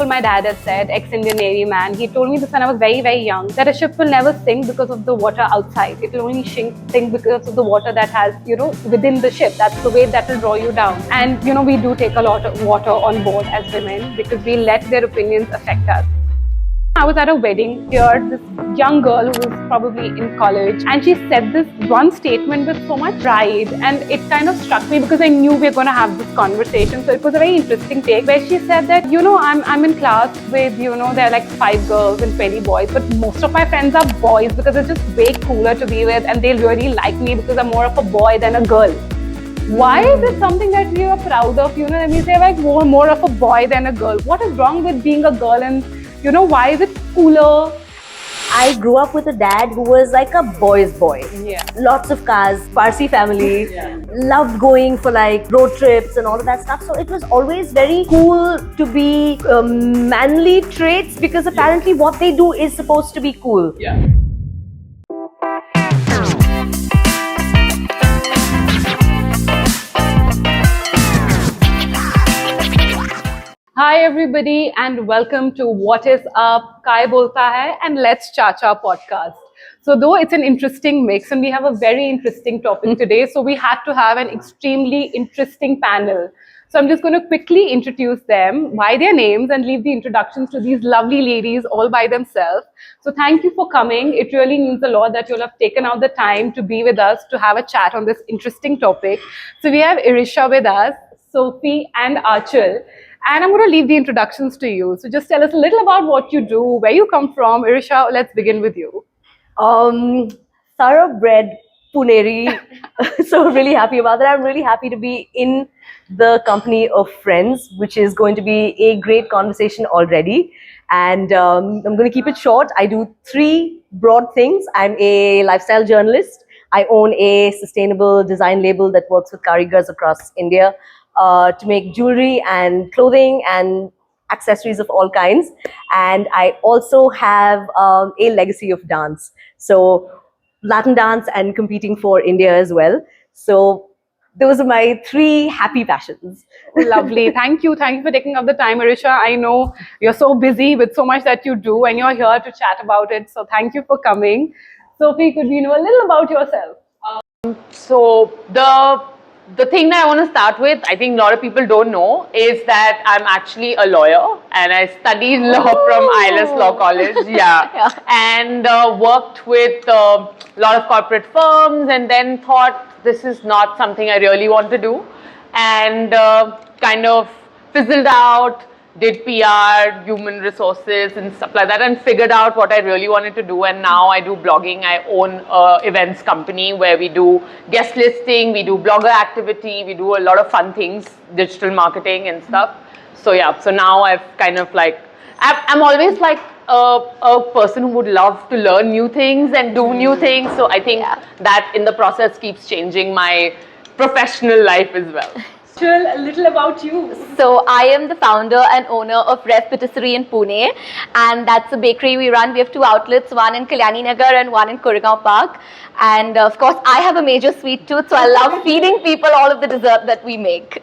example, my dad has said, ex-Indian Navy man, he told me this when I was very, very young, that a ship will never sink because of the water outside. It will only sink because of the water that has, within the ship. That's the weight that will draw you down. And, we do take a lot of water on board as women because we let their opinions affect us. I was at a wedding here, this young girl who was probably in college, and she said this one statement with so much pride, and it kind of struck me because I knew we were going to have this conversation. So it was a very interesting take where she said that, I'm in class with, there are like 5 girls and 20 boys, but most of my friends are boys because it's just way cooler to be with, and they really like me because I'm more of a boy than a girl. Why is it something that you are proud of? When you say like more of a boy than a girl, what is wrong with being a girl, and why is it cooler? I grew up with a dad who was like a boy's boy. Yeah. Lots of cars, Parsi family, loved going for like road trips and all of that stuff. So it was always very cool to be manly traits because apparently what they do is supposed to be cool. Yeah. Hi everybody and welcome to What Is Up, Kai Bolta Hai and Let's Cha-Cha podcast. So though it's an interesting mix and we have a very interesting topic today, so we had to have an extremely interesting panel. So I'm just going to quickly introduce them by their names and leave the introductions to these lovely ladies all by themselves. So thank you for coming. It really means a lot that you'll have taken out the time to be with us to have a chat on this interesting topic. So we have Irisha with us, Sophie and Achal. And I'm going to leave the introductions to you. So just tell us a little about what you do, where you come from. Irisha, let's begin with you. Thoroughbred Puneri. So really happy about that. I'm really happy to be in the company of friends, which is going to be a great conversation already. And I'm going to keep it short. I do 3 broad things. I'm a lifestyle journalist. I own a sustainable design label that works with karigars across India to make jewelry and clothing and accessories of all kinds. And I also have a legacy of dance. So Latin dance and competing for India as well. So those are my 3 happy passions. Lovely. Thank you. Thank you for taking up the time, Irisha. I know you're so busy with so much that you do and you're here to chat about it. So thank you for coming. Sophie, could we know a little about yourself? So the thing that I want to start with, I think a lot of people don't know, is that I'm actually a lawyer and I studied law from ILS Law College, and worked with a lot of corporate firms, and then thought this is not something I really want to do, and kind of fizzled out, did PR, human resources and stuff like that, and figured out what I really wanted to do. And now I do blogging. I own a events company where we do guest listing, we do blogger activity, we do a lot of fun things, digital marketing and stuff. So yeah, so now I've kind of like, I'm always like a person who would love to learn new things and do new things. So I think that in the process keeps changing my professional life as well. A little about you. So I am the founder and owner of Rev Patisserie in Pune, and that's a bakery we run. We have 2 outlets, one in Kalyani Nagar and one in Koregaon Park. And of course, I have a major sweet tooth, so I love feeding people all of the dessert that we make.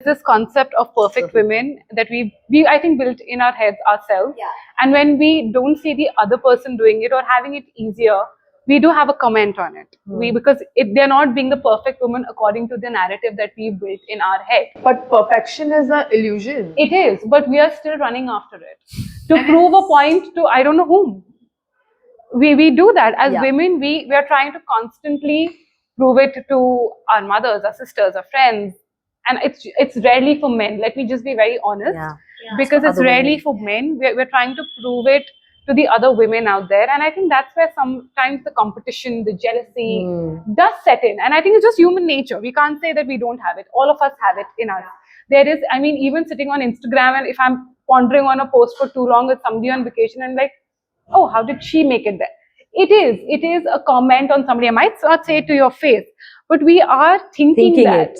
This concept of perfect women that we I think built in our heads ourselves. Yeah. And when we don't see the other person doing it or having it easier, we do have a comment on it. Because they're not being the perfect woman according to the narrative that we built in our head. But perfection is an illusion. It is, but we are still running after it to prove a point to I don't know whom. We do that as women. We are trying to constantly prove it to our mothers, our sisters, our friends, and it's rarely for men. Let me just be very honest, because it's rarely for men. We're trying to prove it to the other women out there, and I think that's where sometimes the competition, the jealousy does set in. And I think it's just human nature. We can't say that we don't have it. All of us have it in us. There is, I mean, even sitting on Instagram, and if I'm pondering on a post for too long with somebody on vacation and like, oh, how did she make it there? It is a comment on somebody. I might not say it to your face, but we are thinking that.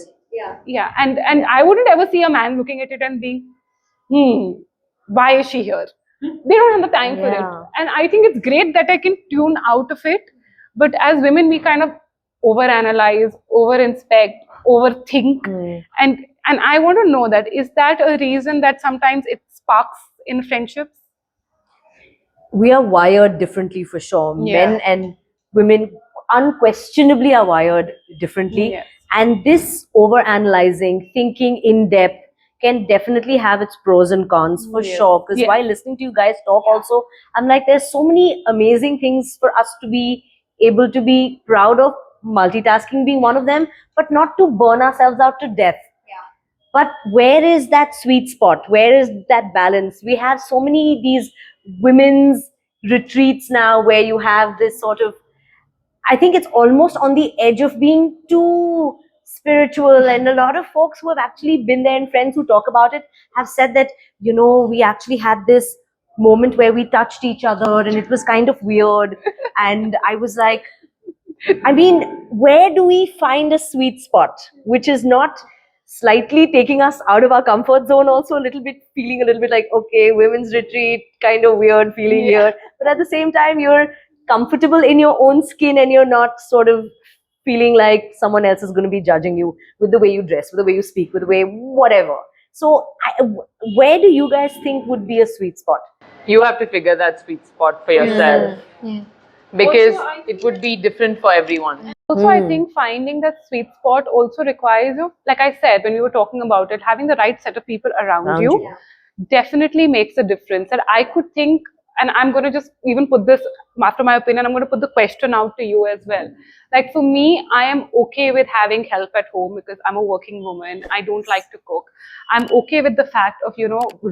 Yeah. And I wouldn't ever see a man looking at it and being, why is she here? They don't have the time for it. And I think it's great that I can tune out of it. But as women, we kind of overanalyze, over-inspect, overthink. And I want to know that, is that a reason that sometimes it sparks in friendships? We are wired differently for sure. Yeah. Men and women unquestionably are wired differently. Yes. And this over-analyzing, thinking in depth can definitely have its pros and cons for Yes. sure. Because Yes. while listening to you guys talk also, I'm like, there's so many amazing things for us to be able to be proud of, multitasking being one of them, but not to burn ourselves out to death. But where is that sweet spot? Where is that balance? We have so many these women's retreats now where you have this sort of, I think it's almost on the edge of being too spiritual. And a lot of folks who have actually been there and friends who talk about it have said that, you know, we actually had this moment where we touched each other and it was kind of weird. And I was like, I mean, where do we find a sweet spot which is not slightly taking us out of our comfort zone, also a little bit feeling a little bit like, okay, women's retreat, kind of weird feeling here, but at the same time you're comfortable in your own skin and you're not sort of feeling like someone else is going to be judging you with the way you dress, with the way you speak, with the way whatever. So where do you guys think would be a sweet spot? You have to figure that sweet spot for yourself. Because Also, I it would be different for everyone. Also, I think finding that sweet spot also requires you, like I said, when we were talking about it, having the right set of people around you definitely makes a difference. And I could think, and I'm going to just even put this, after my opinion, I'm going to put the question out to you as well. Like for me, I am okay with having help at home because I'm a working woman. I don't like to cook. I'm okay with the fact of,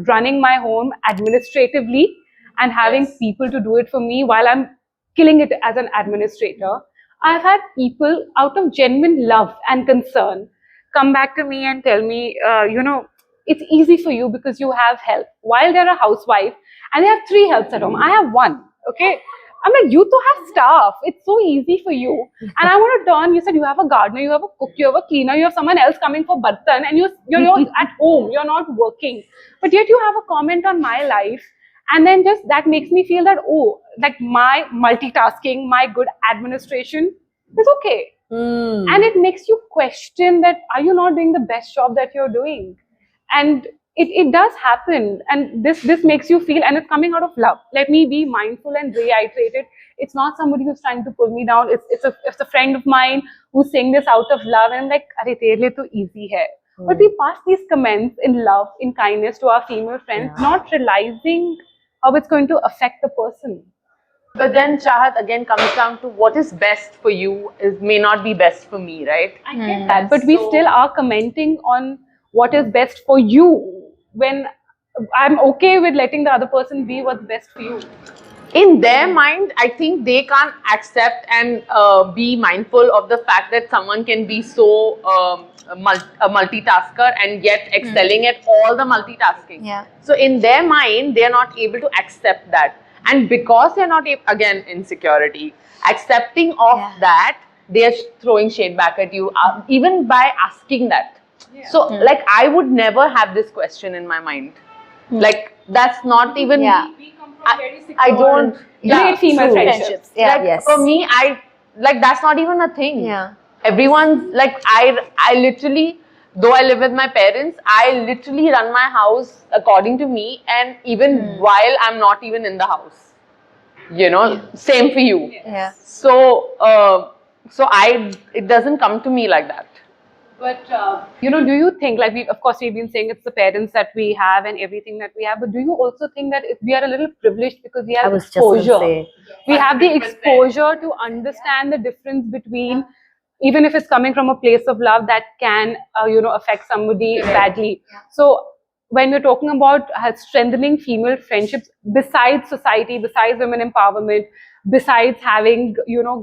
running my home administratively and having people to do it for me while I'm killing it as an administrator. I've had people out of genuine love and concern come back to me and tell me, it's easy for you because you have help. While they're a housewife and they have 3 helps at home, I have 1. Okay. I'm like, you two have staff. It's so easy for you. And I want to turn, you said you have a gardener, you have a cook, you have a cleaner, you have someone else coming for bartan, and you're at home, you're not working. But yet you have a comment on my life. And then just that makes me feel that, oh, like my multitasking, my good administration is okay. And it makes you question that, are you not doing the best job that you're doing? And it does happen. And this makes you feel, and it's coming out of love. Let me be mindful and reiterate it. It's not somebody who's trying to pull me down. It's a friend of mine who's saying this out of love. And I'm like, arey, tere liye to easy hai. But we pass these comments in love, in kindness to our female friends, not realizing how it's going to affect the person. But then Chahat again comes down to what is best for you may not be best for me, right? I get that. But we still are commenting on what is best for you when I'm okay with letting the other person be what's best for you. In their mind, I think they can't accept and be mindful of the fact that someone can be so a multitasker and yet excelling at all the multitasking. Yeah. So in their mind, they are not able to accept that. And because they're not, again, insecurity, accepting of that, they are throwing shade back at you, even by asking that. So, like, I would never have this question in my mind. Like, that's not even... We come from very secure, I don't... great female friendships. Like, for me, that's not even a thing. Yeah. Everyone's, like, I literally, though I live with my parents, I literally run my house according to me, and even while I'm not even in the house. Same for you. Yeah. So, it doesn't come to me like that. But, do you think, like, of course, we've been saying it's the parents that we have and everything that we have, but do you also think that we are a little privileged because we have exposure? We have the exposure to understand the difference between, even if it's coming from a place of love, that can, affect somebody badly. So, when we're talking about strengthening female friendships, besides society, besides women empowerment, besides having,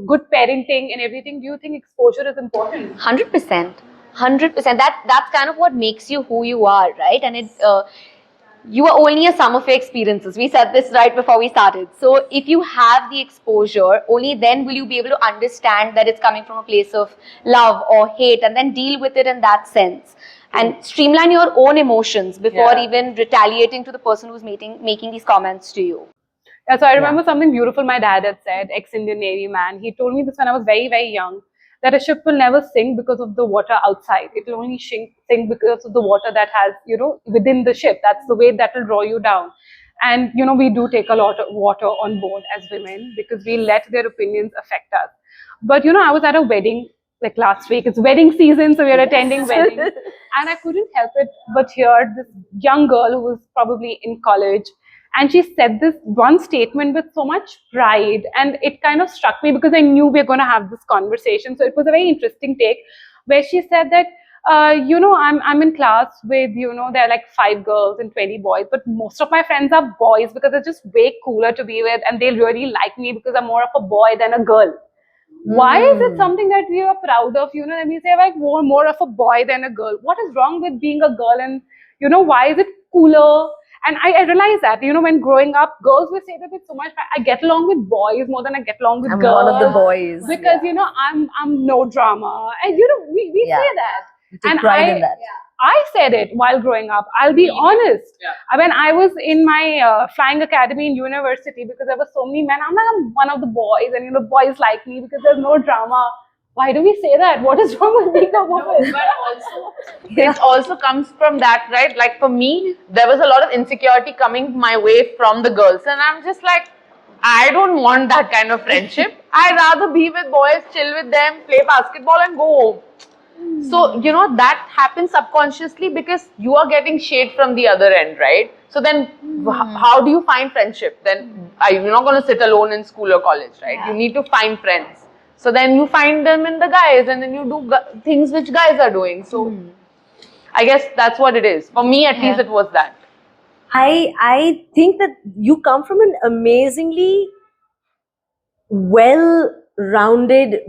good parenting and everything, do you think exposure is important? 100%. 100%. That's kind of what makes you who you are, right? And you are only a sum of your experiences. We said this right before we started. So if you have the exposure, only then will you be able to understand that it's coming from a place of love or hate, and then deal with it in that sense. And streamline your own emotions before even retaliating to the person who's making these comments to you. Yeah, so I remember something beautiful my dad had said, ex-Indian Navy man. He told me this when I was very, very young, that a ship will never sink because of the water outside. It will only sink because of the water that has, within the ship. That's the weight that will draw you down. And, we do take a lot of water on board as women because we let their opinions affect us. But, I was at a wedding like last week. It's wedding season, so we are attending weddings. And I couldn't help it but hear this young girl who was probably in college. And she said this one statement with so much pride. And it kind of struck me because I knew we were going to have this conversation. So it was a very interesting take where she said that, I'm in class with, there are like 5 girls and 20 boys, but most of my friends are boys because they're just way cooler to be with and they really like me because I'm more of a boy than a girl. Why is it something that we are proud of? And we say like more of a boy than a girl. What is wrong with being a girl? And why is it cooler? And I realized that when growing up, girls will say that with so much. I get along with boys more than I get along with I'm girls. one of the boys. Because I'm no drama, and we Yeah. say that. You take And pride in that. I said it while growing up. I'll be honest. When I was in my flying academy in university, because there were so many men, I'm one of the boys, and boys like me because there's no drama. Why do we say that? What is wrong with being a woman? But also, it also comes from that, right? Like for me, there was a lot of insecurity coming my way from the girls, and I'm just like, I don't want that kind of friendship. I'd rather be with boys, chill with them, play basketball, and go home. So, that happens subconsciously because you are getting shade from the other end, right? So then, how do you find friendship? Then you're not going to sit alone in school or college, right? You need to find friends. So then you find them in the guys, and then you do things which guys are doing. So I guess that's what it is. For me, at least, it was that. I think that you come from an amazingly well-rounded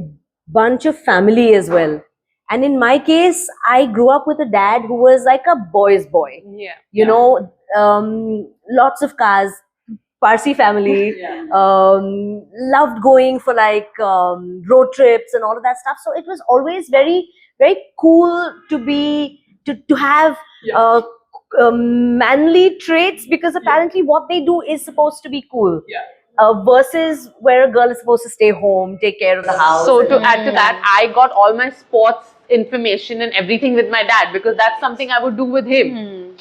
bunch of family as well. And in my case, I grew up with a dad who was like a boy's boy. Yeah. Lots of cars, Parsi family, loved going for like road trips and all of that stuff. So it was always very, very cool to have manly traits because apparently what they do is supposed to be cool. Versus where a girl is supposed to stay home, take care of the house. So to add to that, I got all my sports information and everything with my dad because that's something I would do with him.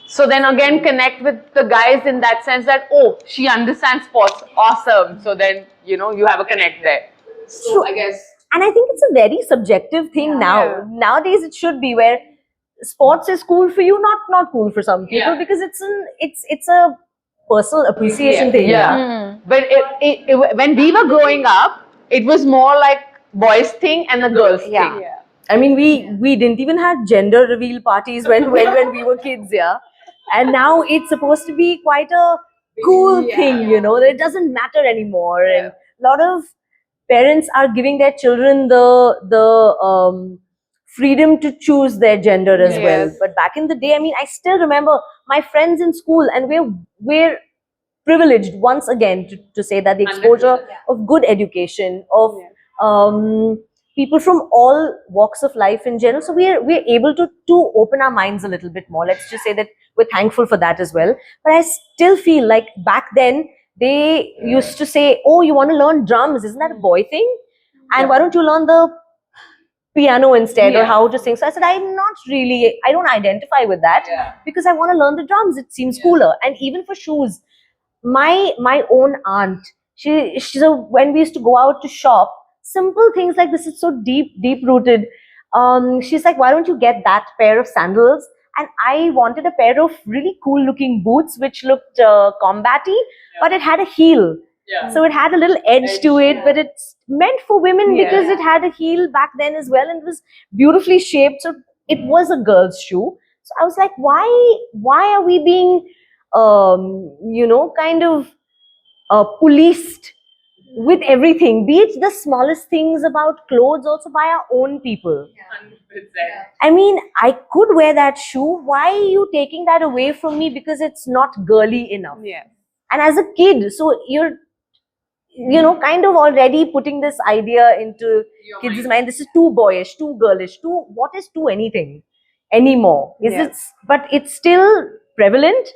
So then again, connect with the guys in that sense that, oh, she understands sports, awesome. So then, you have a connect there. So I guess. And I think it's a very subjective thing now. Yeah. Nowadays, it should be where sports is cool for you, not cool for some people because it's a personal appreciation thing. Yeah. But when we were growing up, it was more like boys thing and the girls thing. Yeah. I mean, we didn't even have gender reveal parties when we were kids, yeah. And now it's supposed to be quite a cool thing, that it doesn't matter anymore. And a lot of parents are giving their children the freedom to choose their gender as well. Yes. But back in the day, I mean, I still remember my friends in school, and we're privileged once again to say that the exposure of good education, of people from all walks of life in general. So we're able to open our minds a little bit more. Let's just say that we're thankful for that as well. But I still feel like back then they used to say, oh, you want to learn drums? Isn't that a boy thing? And why don't you learn the piano instead or how to sing? So I said, I don't identify with that because I want to learn the drums. It seems cooler. And even for shoes, my own aunt, she's when we used to go out to shop, simple things like this is so deep rooted. She's like, why don't you get that pair of sandals? And I wanted a pair of really cool looking boots which looked combatty, but it had a heel. So it had a little edge to it, but it's meant for women because it had a heel back then as well, and it was beautifully shaped. So it was a girl's shoe. So I was like, why are we being, kind of policed with everything? Be it the smallest things about clothes, also by our own people. 100%. I mean, I could wear that shoe. Why are you taking that away from me because it's not girly enough? Yeah. And as a kid, so you're kind of already putting this idea into kids' mind. This is too boyish, too girlish, what is too anything anymore? But it's still prevalent.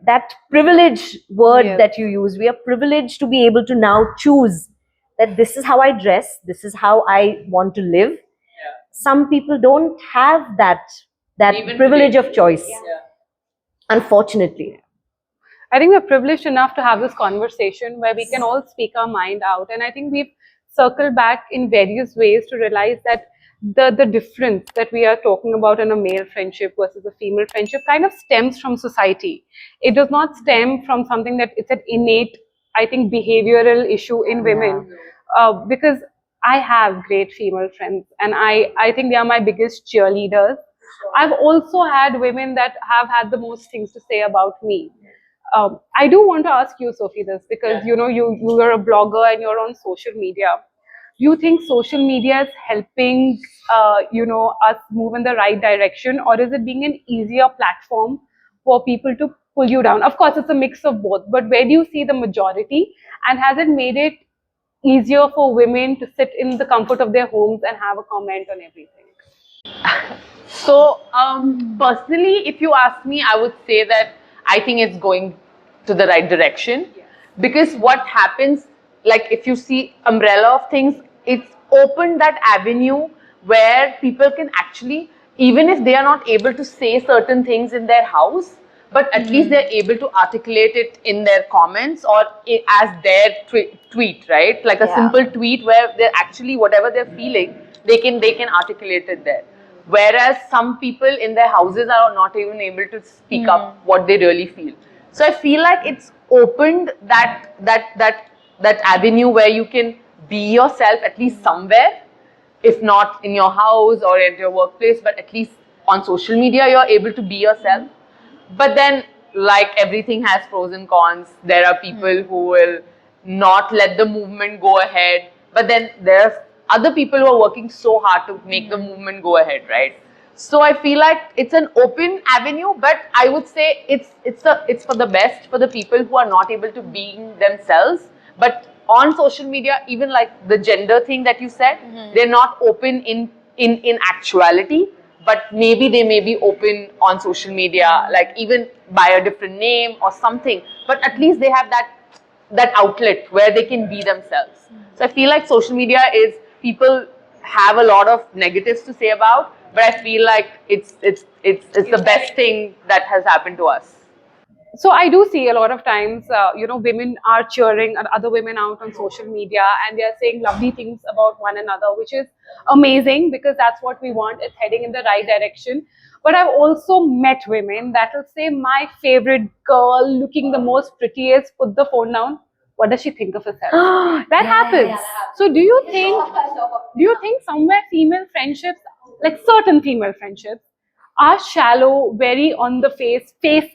That privilege word that you use. We are privileged to be able to now choose that this is how I dress, this is how I want to live. Some people don't have that Even privilege today. of choice, unfortunately. I think we're privileged enough to have this conversation where we can all speak our mind out. And I think we've circled back in various ways to realize that the difference that we are talking about in a male friendship versus a female friendship kind of stems from society. It does not stem from something that it's an innate, I think, behavioral issue in women. Because I have great female friends and I think they are my biggest cheerleaders. I've also had women that have had the most things to say about me. I do want to ask you, Sophie, this because you know you are a blogger and you're on social media. Do you think social media is helping us move in the right direction, or is it being an easier platform for people to pull you down? Of course, it's a mix of both, but where do you see the majority, and has it made it easier for women to sit in the comfort of their homes and have a comment on everything? So, personally, if you ask me, I would say that I think it's going to the right direction. Because what happens, like if you see umbrella of things, it's opened that avenue where people can actually, even if they are not able to say certain things in their house, but at least they're able to articulate it in their comments or as their tweet, right? Like a simple tweet where they're actually, whatever they're feeling, they can articulate it there. Whereas some people in their houses are not even able to speak up what they really feel. So I feel like it's opened that avenue where you can be yourself at least somewhere, if not in your house or at your workplace, but at least on social media you're able to be yourself. But then, like everything has pros and cons. There are people who will not let the movement go ahead, but then there are other people who are working so hard to make the movement go ahead, right? So I feel like it's an open avenue, but I would say it's for the best for the people who are not able to be themselves. But on social media, even like the gender thing that you said, they're not open in actuality. But maybe they may be open on social media, like even by a different name or something. But at least they have that outlet where they can be themselves. So I feel like social media is, people have a lot of negatives to say about, but I feel like it's the best thing that has happened to us. So I do see a lot of times, women are cheering other women out on social media, and they are saying lovely things about one another, which is amazing because that's what we want. It's heading in the right direction. But I've also met women that will say, "My favorite girl, looking the most prettiest, put the phone down. What does she think of herself?" That happens. So do you think somewhere female friendships, like certain female friendships, are shallow, very on the face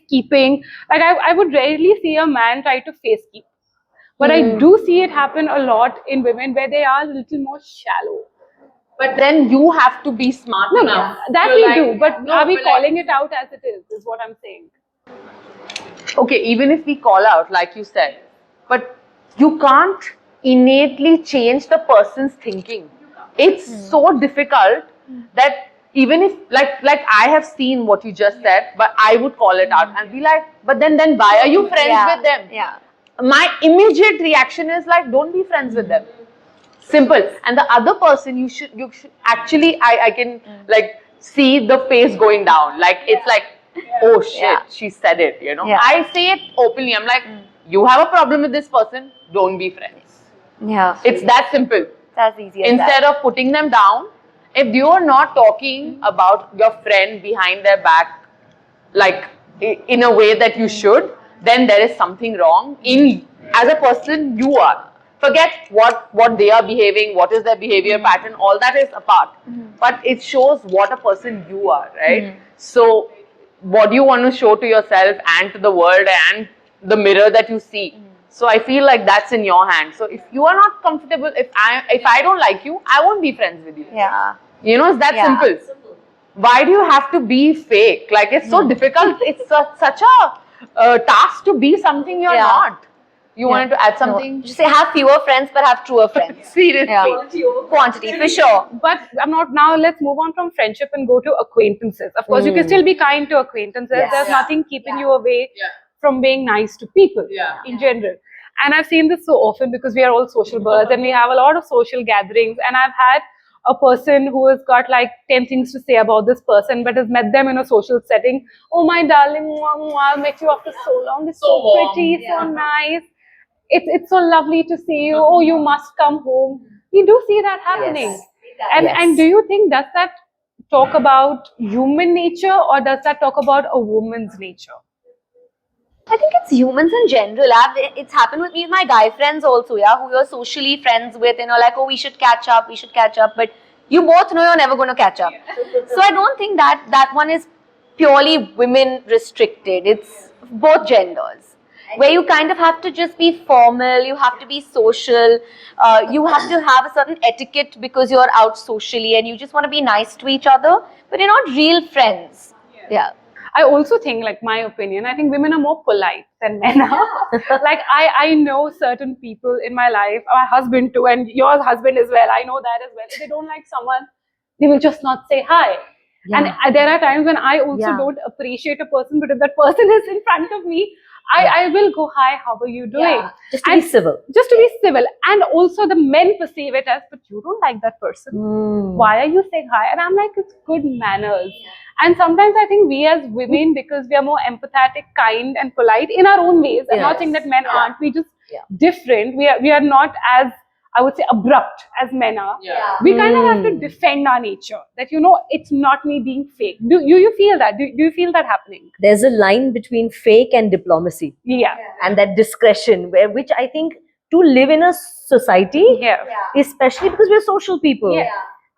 keeping? Like I would rarely see a man try to face keep, but I do see it happen a lot in women where they are a little more shallow. But then you have to be smart No, enough. that to we like- do, but No, are we but calling it out as it is what I'm saying. Okay, even if we call out, like you said, but you can't innately change the person's thinking. It's so difficult that even if, like I have seen what you just said, but I would call it out and be like, but then why are you friends with them? Yeah. My immediate reaction is like, don't be friends with them. Simple. And the other person, you should actually, I can like see the face going down. Like it's like, oh shit, she said it, you know. Yeah. I say it openly. I'm like, you have a problem with this person, don't be friends. Yeah. It's that simple. That's easy as Instead that. of putting them down, if you are not talking about your friend behind their back, like in a way that you should, then there is something wrong in, as a person you are. Forget what they are behaving, what is their behavior pattern, all that is apart. But it shows what a person you are, right? So what do you want to show to yourself and to the world and the mirror that you see? So I feel like that's in your hands. So if you are not comfortable, if I don't like you, I won't be friends with you. Yeah. You know, it's that Yeah. simple. Why do you have to be fake? Like it's so difficult. It's such a task to be something you're Yeah. not. You wanted to add something? No. Just say have fewer friends but have truer friends. Seriously. Yeah. Quantity for sure. But I'm not, now let's move on from friendship and go to acquaintances. Of course, you can still be kind to acquaintances. Yes. There's nothing keeping you away from being nice to people in general. and I've seen this so often because we are all social birds and we have a lot of social gatherings, and I've had a person who has got like 10 things to say about this person, but has met them in a social setting. Oh, my darling, mwah, mwah, I met you after so long. It's so pretty, so nice. It's so lovely to see you. Oh, you must come home. We do see that happening. Yes. And do you think, does that talk about human nature, or does that talk about a woman's nature? I think it's humans in general. It's happened with me with my guy friends also, yeah, who you're socially friends with, like, oh, we should catch up, but you both know you're never going to catch up. So I don't think that one is purely women restricted. It's both genders, where you kind of have to just be formal, you have to be social, you have to have a certain etiquette because you're out socially and you just want to be nice to each other, but you're not real friends. Yeah. I also think, like, my opinion, I think women are more polite than men are. Like, I know certain people in my life, my husband too, and your husband as well. I know that as well. If they don't like someone, they will just not say hi. Yeah. And there are times when I also don't appreciate a person, but if that person is in front of me, I will go, hi, how are you doing? Yeah. Just to be civil. Just to be civil. And also the men perceive it as, but you don't like that person. Why are you saying hi? And I'm like, it's good manners. And sometimes I think we as women, because we are more empathetic, kind and polite in our own ways. I'm not saying that men aren't. We just different. We are not as, I would say, abrupt as men are. We kind of have to defend our nature. That, it's not me being fake. Do you feel that? Do you feel that happening? There's a line between fake and diplomacy. Yeah. And that discretion, which I think to live in a society, especially because we're social people,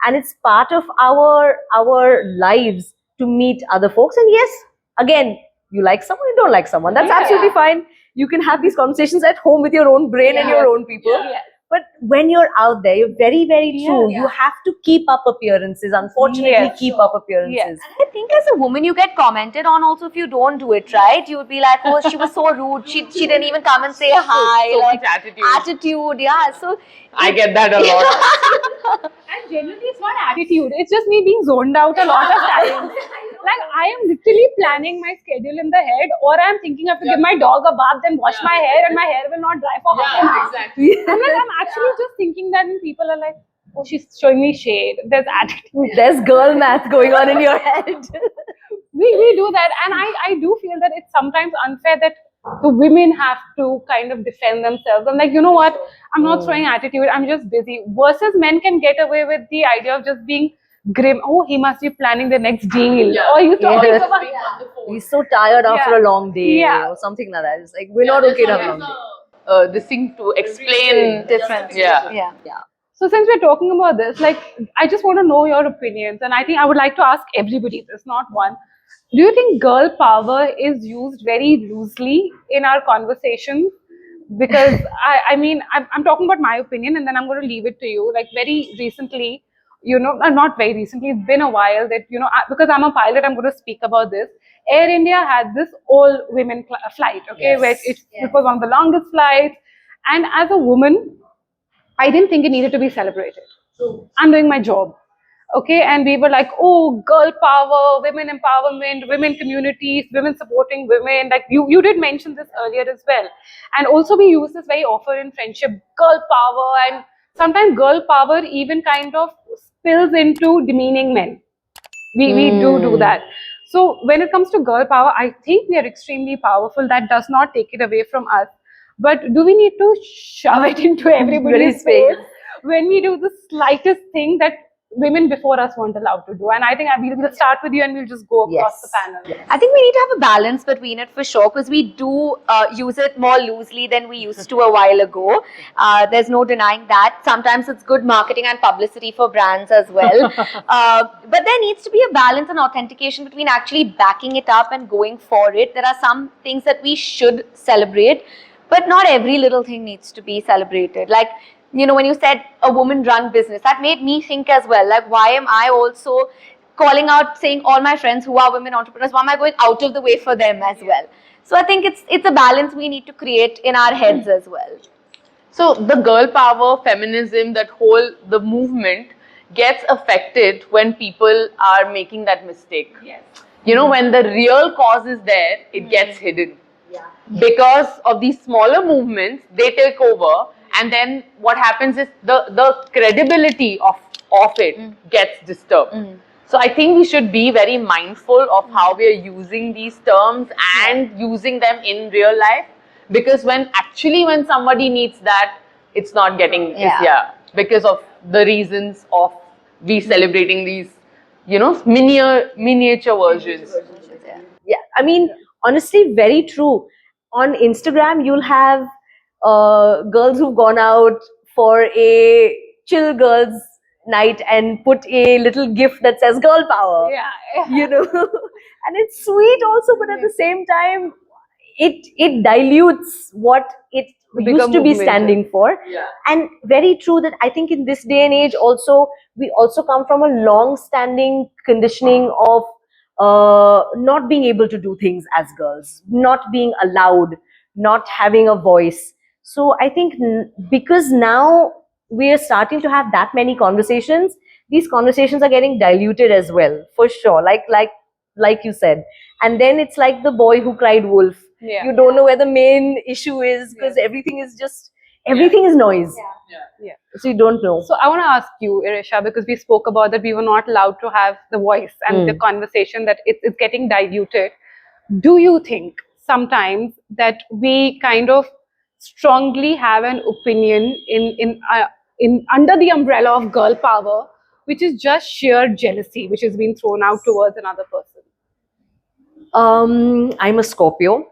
and it's part of our lives to meet other folks. And yes, again, you like someone, you don't like someone. That's absolutely fine. You can have these conversations at home with your own brain and your own people. But when you're out there, you're very, very true. You have to keep up appearances. Unfortunately, keep up appearances. I think as a woman, you get commented on also if you don't do it, right? You would be like, oh, she was so rude. She didn't even come and say hi. So like, much attitude. Yeah. So I get that a lot. And generally, it's not attitude. It's just me being zoned out a lot of times. Like, I am literally planning my schedule in the head, or I'm thinking I have to give my dog a bath, then wash my hair, and my hair will not dry for half an hour. Exactly. And like, I'm actually just thinking that, and people are like, oh, she's showing me shade. There's attitude. There's girl math going on in your head. We do that. And I do feel that it's sometimes unfair that the women have to kind of defend themselves. I'm like, you know what? I'm not throwing attitude. I'm just busy. Versus men can get away with the idea of just being grim. Oh, he must be planning the next deal. Or he's talking about... He's so tired after a long day or something like that. It's like, we're not okay to have a long day. This thing to explain difference. Yeah. So since we're talking about this, like, I just want to know your opinions, and I think I would like to ask everybody this, not one. Do you think girl power is used very loosely in our conversation? Because I mean, I'm talking about my opinion, and then I'm going to leave it to you. Like, very recently, not very recently, it's been a while that, because I'm a pilot, I'm going to speak about this. Air India had this all-women flight, okay, where it was one of the longest flights. And as a woman, I didn't think it needed to be celebrated. I'm doing my job, okay? And we were like, oh, girl power, women empowerment, women communities, women supporting women. Like, you did mention this earlier as well. And also we use this very often in friendship, girl power, and sometimes girl power even kind of spills into demeaning men. We do that. So when it comes to girl power, I think we are extremely powerful. That does not take it away from us. But do we need to shove it into everybody's face when we do the slightest thing that women before us weren't allowed to do? And I think we'll start with you and we'll just go across the panel. I think we need to have a balance between it for sure, because we do use it more loosely than we used to a while ago. There's no denying that. Sometimes it's good marketing and publicity for brands as well. But there needs to be a balance and authentication between actually backing it up and going for it. There are some things that we should celebrate, but not every little thing needs to be celebrated. Like, when you said a woman-run business, that made me think as well, like, why am I also calling out, saying all my friends who are women entrepreneurs, why am I going out of the way for them as well? So I think it's a balance we need to create in our heads as well. So the girl power, feminism, the movement gets affected when people are making that mistake. When the real cause is there, it gets hidden. Because of these smaller movements, they take over, and then what happens is the credibility of it gets disturbed. So I think we should be very mindful of how we are using these terms and using them in real life, because when somebody needs that, it's not getting because of the reasons of we celebrating these miniature versions. Yeah, I mean, honestly, very true. On Instagram, you'll have girls who've gone out for a chill girls' night and put a little gift that says "girl power." Yeah. You know, and it's sweet also, but at the same time, it dilutes what it bigger used to be movement. standing for. And very true that I think in this day and age also, we also come from a long standing conditioning of not being able to do things as girls, not being allowed, not having a voice. So I think because now we are starting to have that many conversations, these conversations are getting diluted as well, for sure. Like you said, and then it's like the boy who cried wolf. Yeah. You don't know where the main issue is, because everything is noise. Yeah. So you don't know. So I want to ask you, Irisha, because we spoke about that we were not allowed to have the voice and the conversation, that it's getting diluted. Do you think sometimes that we kind of strongly have an opinion in under the umbrella of girl power, which is just sheer jealousy, which has been thrown out towards another person? I'm a Scorpio.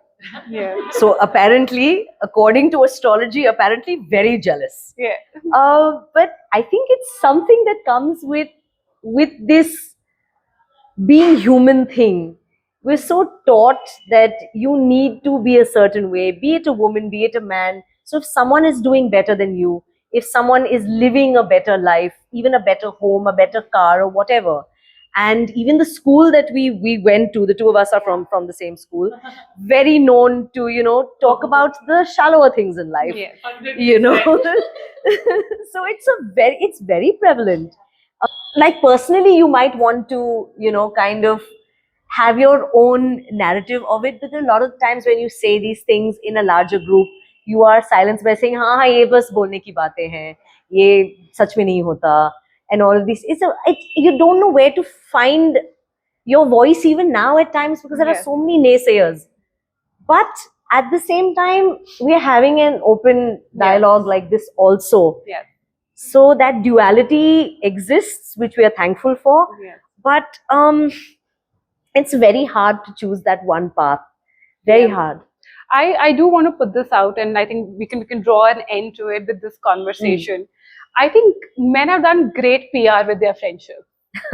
Yeah. So apparently, according to astrology, apparently very jealous. Yeah. But I think it's something that comes with this being human thing. We're so taught that you need to be a certain way, be it a woman, be it a man. So if someone is doing better than you, if someone is living a better life, even a better home, a better car, or whatever, and even the school that we went to, the two of us are from the same school, very known to talk about the shallower things in life. Yes. So it's very prevalent. Like personally, you might want to kind of have your own narrative of it, but a lot of times when you say these things in a larger group, you are silenced by saying हाँ ये बस बोलने की बातें हैं, ये सच में नहीं होता, and all of this. You don't know where to find your voice even now at times, because there are so many naysayers. But at the same time, we are having an open dialogue like this also. Yes. So that duality exists, which we are thankful for. Yes. But it's very hard to choose that one path. Very hard. I do want to put this out, and I think we can draw an end to it with this conversation. I think men have done great PR with their friendship.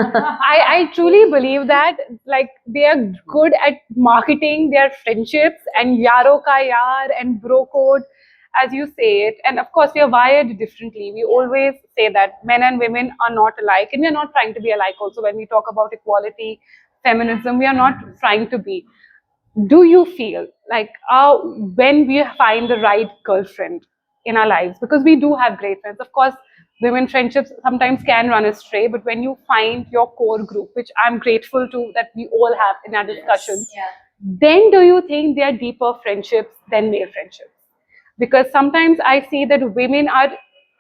I truly believe that, like, they are good at marketing their friendships and yaro ka yaar and bro code, as you say it. And of course, we are wired differently. We always say that men and women are not alike, and we are not trying to be alike. Also, when we talk about equality, feminism, we are not trying to be. Do you feel like when we find the right girlfriend in our lives, because we do have great friends, of course, women friendships sometimes can run astray, but when you find your core group, which I'm grateful to that we all have in our discussions, then do you think they are deeper friendships than male friendships? Because sometimes I see that women are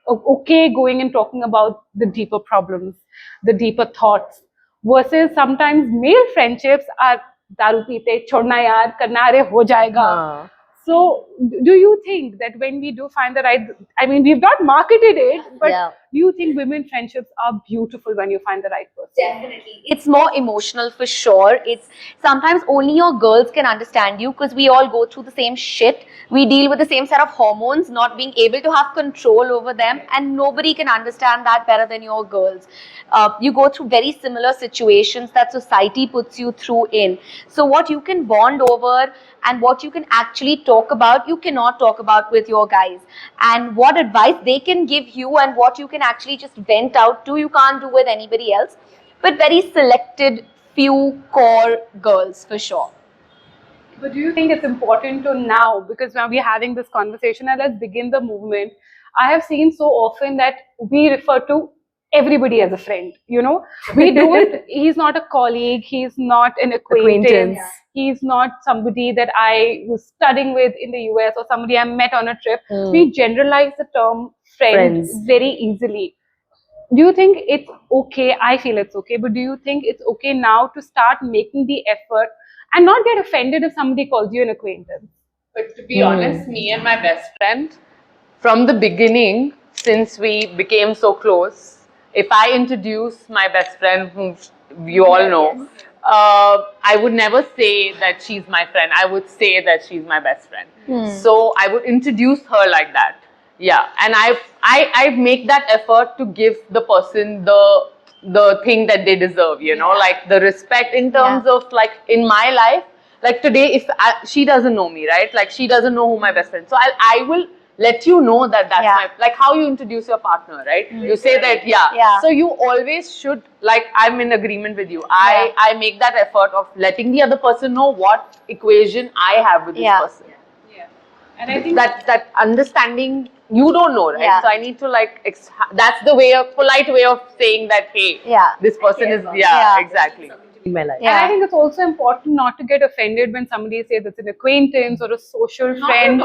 okay going and talking about the deeper problems, the deeper thoughts, versus sometimes male friendships are दारू पीते छोड़ना यार करना अरे हो जाएगा. So do you think that when we do find the right, I mean, we've not marketed it, but do you think women friendships are beautiful when you find the right person? Definitely. It's more emotional for sure. It's sometimes only your girls can understand you, because we all go through the same shit. We deal with the same set of hormones, not being able to have control over them, and nobody can understand that better than your girls. You go through very similar situations that society puts you through in. So what you can bond over and what you can actually talk about, you cannot talk about with your guys. And what advice they can give you and what you can actually just vent out to, you can't do with anybody else. But very selected few core girls for sure. But do you think it's important to now, because now we're having this conversation and let's begin the movement, I have seen so often that we refer to everybody as a friend. You know, we do it. He's not a colleague. He's not an acquaintance. He's not somebody that I was studying with in the US or somebody I met on a trip. We generalize the term friends very easily. Do you think it's okay? I feel it's okay, but do you think it's okay now to start making the effort and not get offended if somebody calls you an acquaintance? But to be honest, me and my best friend, from the beginning, since we became so close, if I introduce my best friend, whom you all know, I would never say that she's my friend. I would say that she's my best friend. So I would introduce her like that. Yeah, and I make that effort to give the person the thing that they deserve. You know, like the respect in terms of like in my life. Like today, if she doesn't know me, right? Like she doesn't know who my best friend. So I will let you know that that's my, like how you introduce your partner, right? You say that, So you always should, like, I'm in agreement with you. I make that effort of letting the other person know what equation I have with this person. And I think that understanding you don't know, right? So I need to like, that's the polite way of saying that, hey, this person is, exactly. In my life. And I think it's also important not to get offended when somebody says it's an acquaintance or a social friend.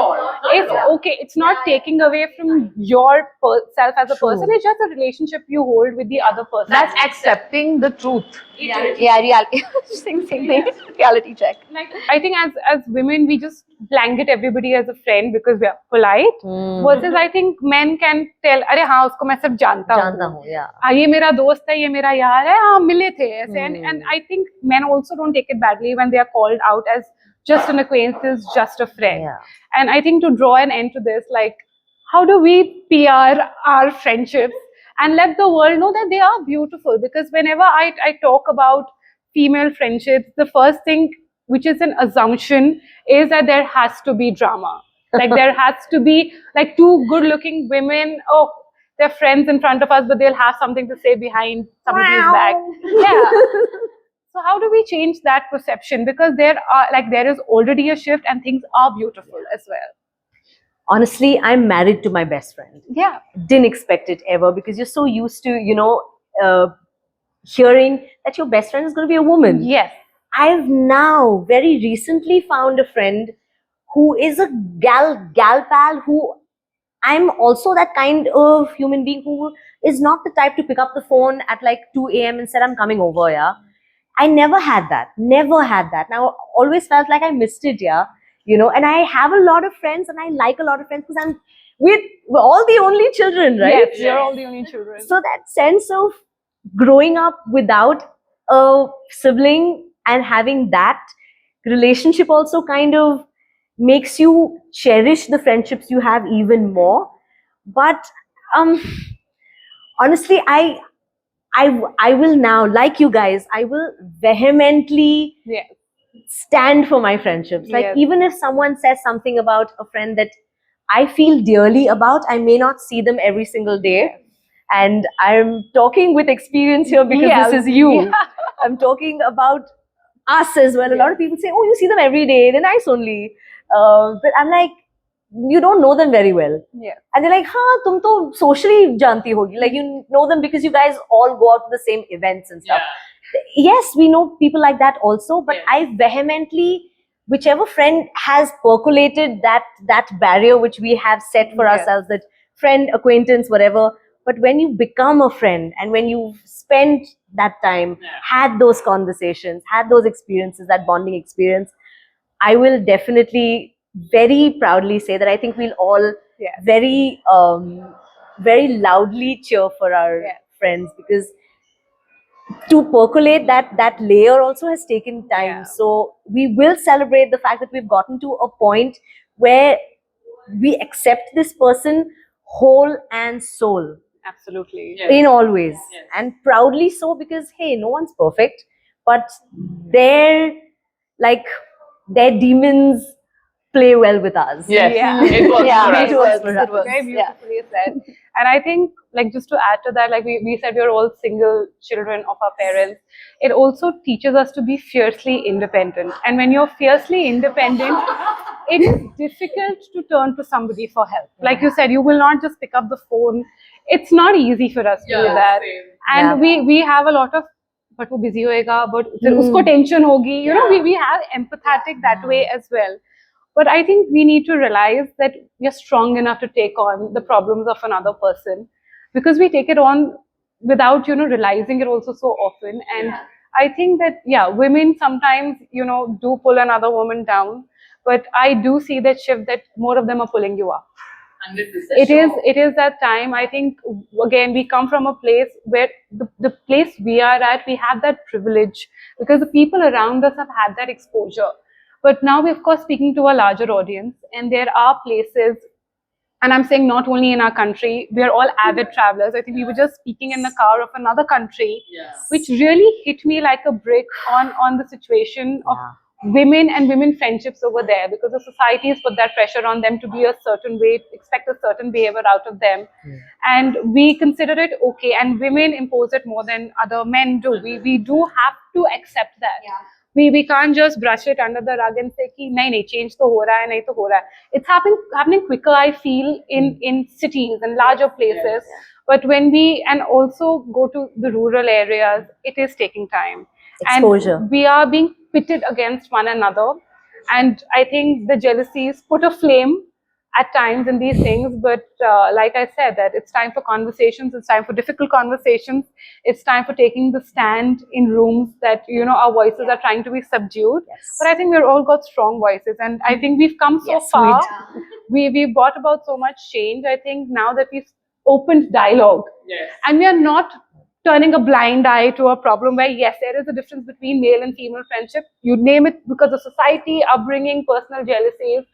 It's okay. It's not taking away from your self as a person. It's just a relationship you hold with the other person. That's accepting the truth. Reality. Same thing. Reality check. Like, I think as women, we just blanket everybody as a friend because we are polite. Versus, I think men can tell, अरे हाँ उसको मैं सब जानता हूँ. ये मेरा दोस्त है, ये मेरा यार है, हाँ मिले थे ऐसे. And I think men also don't take it badly when they are called out as just an acquaintance, just a friend. And I think to draw an end to this, like, how do we PR our friendships and let the world know that they are beautiful? Because whenever I talk about female friendships, the first thing, which is an assumption, is that there has to be drama. Like there has to be like two good-looking women. Oh, they're friends in front of us, but they'll have something to say behind somebody's back. Yeah. So how do we change that perception? Because there is already a shift, and things are beautiful as well. Honestly, I'm married to my best friend. Yeah. Didn't expect it ever because you're so used to, hearing that your best friend is going to be a woman. Yes. I've now very recently found a friend who is a gal pal, who I'm also that kind of human being who is not the type to pick up the phone at like 2 a.m. and said, I'm coming over, I never had that. Now, I always felt like I missed it, and I have a lot of friends and I like a lot of friends because we're all the only children, right? Yes, you're all the only children. So that sense of growing up without a sibling and having that relationship also kind of makes you cherish the friendships you have even more. But honestly, I will now, like you guys, I will vehemently stand for my friendships. Like even if someone says something about a friend that I feel dearly about, I may not see them every single day. And I'm talking with experience here because this is you. I'm talking about us as well. A lot of people say, oh, you see them every day, they're nice only. But I'm like, you don't know them very well. And they're like, tum to socially janti hogi. Like you know them because you guys all go out to the same events and stuff. Yes, we know people like that also, but I vehemently, whichever friend has percolated that barrier which we have set for ourselves, that friend, acquaintance, whatever. But when you become a friend and when you've spent that time, had those conversations, had those experiences, that bonding experience, I will definitely very proudly say that I think we'll all very, very loudly cheer for our friends, because to percolate that layer also has taken time. So we will celebrate the fact that we've gotten to a point where we accept this person whole and soul. Absolutely. In all ways. And proudly so, because hey, no one's perfect, but their demons play well with us. It works for us. Very beautifully said. And I think, like, just to add to that, like we said, we're all single children of our parents. It also teaches us to be fiercely independent. And when you're fiercely independent, it is difficult to turn to somebody for help. Like you said, you will not just pick up the phone. It's not easy for us to do that. And we have a lot of, but wo busy hoega, but usko tension hogi. You know, we have empathetic that way as well. But I think we need to realize that we are strong enough to take on the problems of another person, because we take it on without, you know, realizing it also so often. And I think that, women sometimes, you know, do pull another woman down, but I do see that shift that more of them are pulling you up. 100%. It is that time. I think, again, we come from a place where the place we are at, we have that privilege because the people around us have had that exposure. But now we're, of course, speaking to a larger audience, and there are places, and I'm saying not only in our country, we are all avid travelers. I think we were just speaking in the car of another country, which really hit me like a brick on the situation of women and women friendships over there, because the society has put that pressure on them to be a certain way, expect a certain behavior out of them. And we consider it okay, and women impose it more than other men do. We do have to accept that. We can't just brush it under the rug and say ki nahi change to ho raha hai, nahi to ho raha hai. It's happening quicker, I feel, in cities and larger places. But when we and also go to the rural areas, it is taking time. Exposure. And we are being pitted against one another. And I think the jealousies put a flame at times in these things, but like I said, that it's time for conversations, it's time for difficult conversations, it's time for taking the stand in rooms that, you know, our voices are trying to be subdued. But I think we've all got strong voices, and I think we've come so far. We've brought about so much change. I think now that we've opened dialogue, and we are not turning a blind eye to a problem where, yes, there is a difference between male and female friendship. You name it, because of society, upbringing, personal jealousies.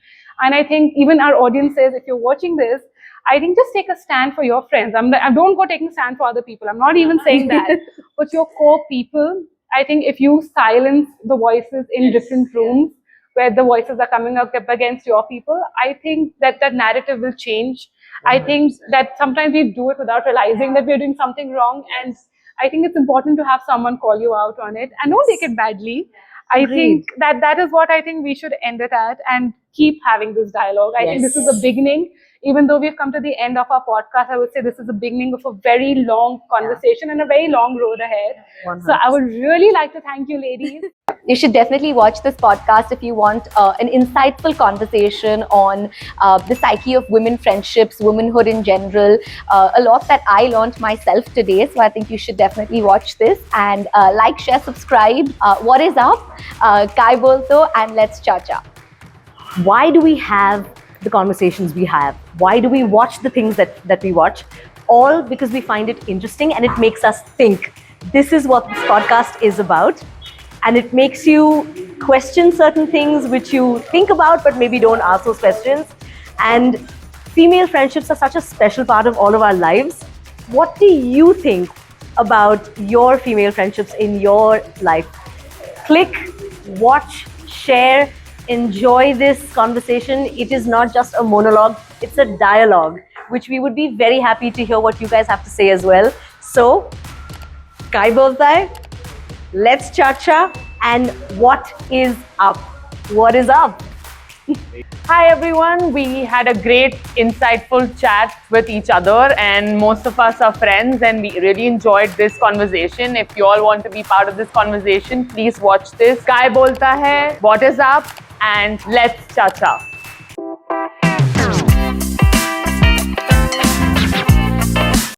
And I think even our audience says, if you're watching this, I think just take a stand for your friends. I don't go taking a stand for other people. I'm not even saying that. But your core people, I think if you silence the voices in different rooms where the voices are coming up against your people, I think that narrative will change. I think that sometimes we do it without realizing that we're doing something wrong. And I think it's important to have someone call you out on it, and don't take it badly. I think that is what I think we should end it at, and keep having this dialogue. I think this is a beginning. Even though we've come to the end of our podcast, I would say this is the beginning of a very long conversation and a very long road ahead. 100%. So I would really like to thank you, ladies. You should definitely watch this podcast if you want an insightful conversation on the psyche of women friendships, womanhood in general. A lot that I learned myself today. So I think you should definitely watch this, and like, share, subscribe. What is up? Kai Bolto, and let's cha-cha. Why do we have the conversations we have? Why do we watch the things that we watch? All because we find it interesting and it makes us think. This is what this podcast is about. And it makes you question certain things which you think about but maybe don't ask those questions. And female friendships are such a special part of all of our lives. What do you think about your female friendships in your life? Click, watch, share, enjoy this conversation. It is not just a monologue, it's a dialogue, which we would be very happy to hear what you guys have to say as well. So, Kai bolta hai, let's cha-cha, and what is up? What is up? Hi everyone, we had a great insightful chat with each other, and most of us are friends, and we really enjoyed this conversation. If you all want to be part of this conversation, please watch this. Kai bolta hai, what is up, and let's cha-cha.